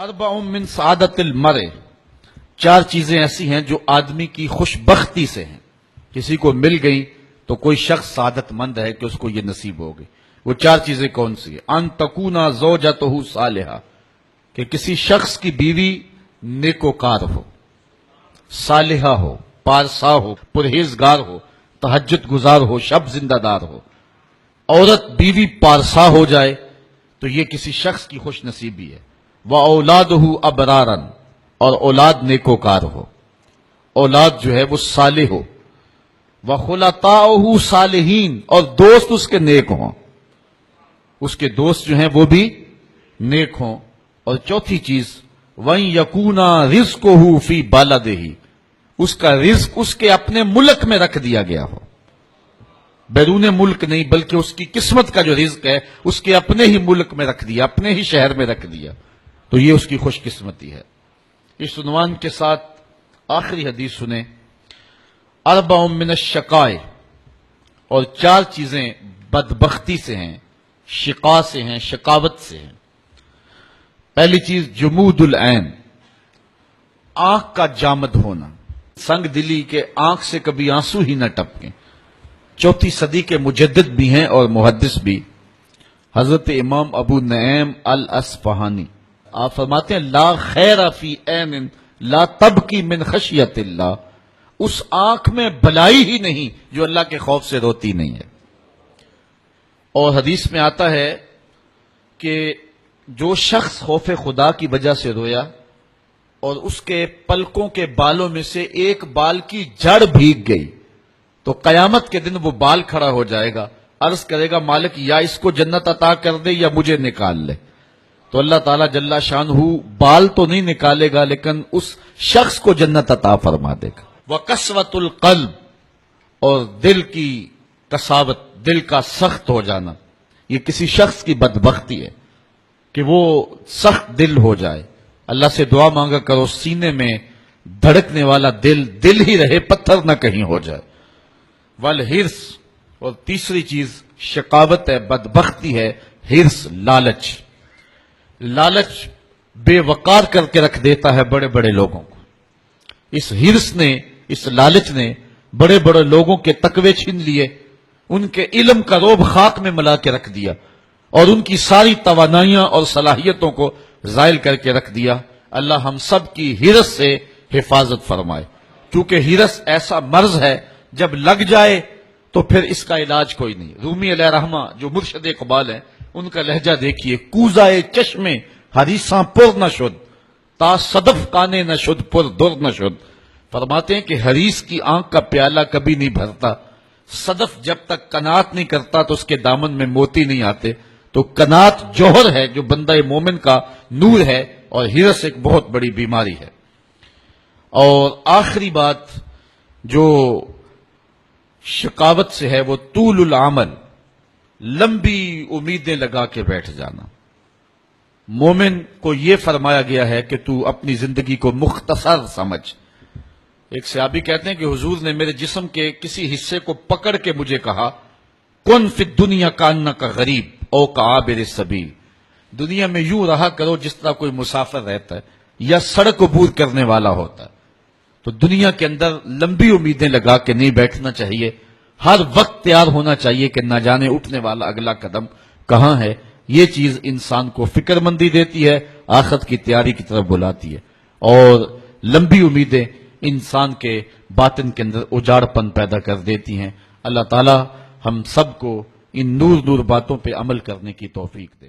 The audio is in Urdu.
اربع من سعادت المرء، چار چیزیں ایسی ہیں جو آدمی کی خوش بختی سے ہیں، کسی کو مل گئی تو کوئی شخص سعادت مند ہے کہ اس کو یہ نصیب ہو گئی۔ وہ چار چیزیں کون سی ہیں؟ ان تکونا زوجتہ صالحہ، کہ کسی شخص کی بیوی نیکوکار ہو، صالحہ ہو، پارسا ہو، پرہیزگار ہو، تہجد گزار ہو، شب زندہ دار ہو۔ عورت بیوی پارسا ہو جائے تو یہ کسی شخص کی خوش نصیبی ہے۔ وَأَوْلَادُهُ أَبْرَارًا، اور اولاد نیکوکار ہو، اولاد جو ہے وہ صالح ہو۔ وَخُلَطَاؤُهُ صالحین، اور دوست اس کے نیک ہوں، اس کے دوست جو ہیں وہ بھی نیک ہوں۔ اور چوتھی چیز وَإِن يَكُونَ رِزْقُهُ فِي بَلَدِهِ، اس کا رزق اس کے اپنے ملک میں رکھ دیا گیا ہو، بیرون ملک نہیں بلکہ اس کی قسمت کا جو رزق ہے اس کے اپنے ہی ملک میں رکھ دیا، اپنے ہی شہر میں رکھ دیا، تو یہ اس کی خوش قسمتی ہے۔ اس عنوان کے ساتھ آخری حدیث سنیں، اربع من الشقاء، اور چار چیزیں بدبختی سے ہیں، شقا سے ہیں، شقاوت سے ہیں۔ پہلی چیز جمود العین، آنکھ کا جامد ہونا، سنگ دلی کے آنکھ سے کبھی آنسو ہی نہ ٹپکیں۔ چوتھی صدی کے مجدد بھی ہیں اور محدث بھی، حضرت امام ابو نعیم الاصفہانی، آپ فرماتے ہیں لا خیر فی عین لا تبکی من خشیت اللہ، اس آنکھ میں بلائی ہی نہیں جو اللہ کے خوف سے روتی نہیں ہے۔ اور حدیث میں آتا ہے کہ جو شخص خوف خدا کی وجہ سے رویا اور اس کے پلکوں کے بالوں میں سے ایک بال کی جڑ بھیگ گئی تو قیامت کے دن وہ بال کھڑا ہو جائے گا، عرض کرے گا مالک یا اس کو جنت عطا کر دے یا مجھے نکال لے، تو اللہ تعالیٰ جل شانہ بال تو نہیں نکالے گا لیکن اس شخص کو جنت عطا فرما دے گا۔ وَقَسْوَةُ الْقَلْبِ، اور دل کی قساوت، دل کا سخت ہو جانا، یہ کسی شخص کی بدبختی ہے کہ وہ سخت دل ہو جائے۔ اللہ سے دعا مانگا کرو سینے میں دھڑکنے والا دل ہی رہے، پتھر نہ کہیں ہو جائے۔ والحرص، اور تیسری چیز شقاوت ہے، بدبختی ہے، حرص، لالچ۔ لالچ بے وقار کر کے رکھ دیتا ہے بڑے بڑے لوگوں کو۔ اس حرص نے، اس لالچ نے بڑے بڑے لوگوں کے تقوی چھین لیے، ان کے علم کا روب خاک میں ملا کے رکھ دیا اور ان کی ساری توانائیاں اور صلاحیتوں کو زائل کر کے رکھ دیا۔ اللہ ہم سب کی حرص سے حفاظت فرمائے، کیونکہ حرص ایسا مرض ہے جب لگ جائے تو پھر اس کا علاج کوئی نہیں۔ رومی علیہ رحمہ جو مرشد اقبال ہیں، ان کا لہجہ دیکھیے، کوزائے چشمے حریصاں پر نہ شد، تا صدف کانے نہ شد پر در نہ شد۔ فرماتے ہیں کہ حریص کی آنکھ کا پیالہ کبھی نہیں بھرتا، صدف جب تک قناعت نہیں کرتا تو اس کے دامن میں موتی نہیں آتے۔ تو قناعت جوہر ہے جو بندہ مومن کا نور ہے، اور حرص ایک بہت بڑی بیماری ہے۔ اور آخری بات جو شقاوت سے ہے وہ طول العمل، لمبی امیدیں لگا کے بیٹھ جانا۔ مومن کو یہ فرمایا گیا ہے کہ تو اپنی زندگی کو مختصر سمجھ۔ ایک صحابی کہتے ہیں کہ حضور نے میرے جسم کے کسی حصے کو پکڑ کے مجھے کہا، کن فی الدنیا کانک غریب او کعابر السبیل، دنیا میں یوں رہا کرو جس طرح کوئی مسافر رہتا ہے یا سڑک عبور کرنے والا ہوتا ہے۔ تو دنیا کے اندر لمبی امیدیں لگا کے نہیں بیٹھنا چاہیے، ہر وقت تیار ہونا چاہیے کہ نہ جانے اٹھنے والا اگلا قدم کہاں ہے۔ یہ چیز انسان کو فکر مندی دیتی ہے، آخرت کی تیاری کی طرف بلاتی ہے، اور لمبی امیدیں انسان کے باطن کے اندر اجاڑ پن پیدا کر دیتی ہیں۔ اللہ تعالی ہم سب کو ان نور باتوں پہ عمل کرنے کی توفیق دے۔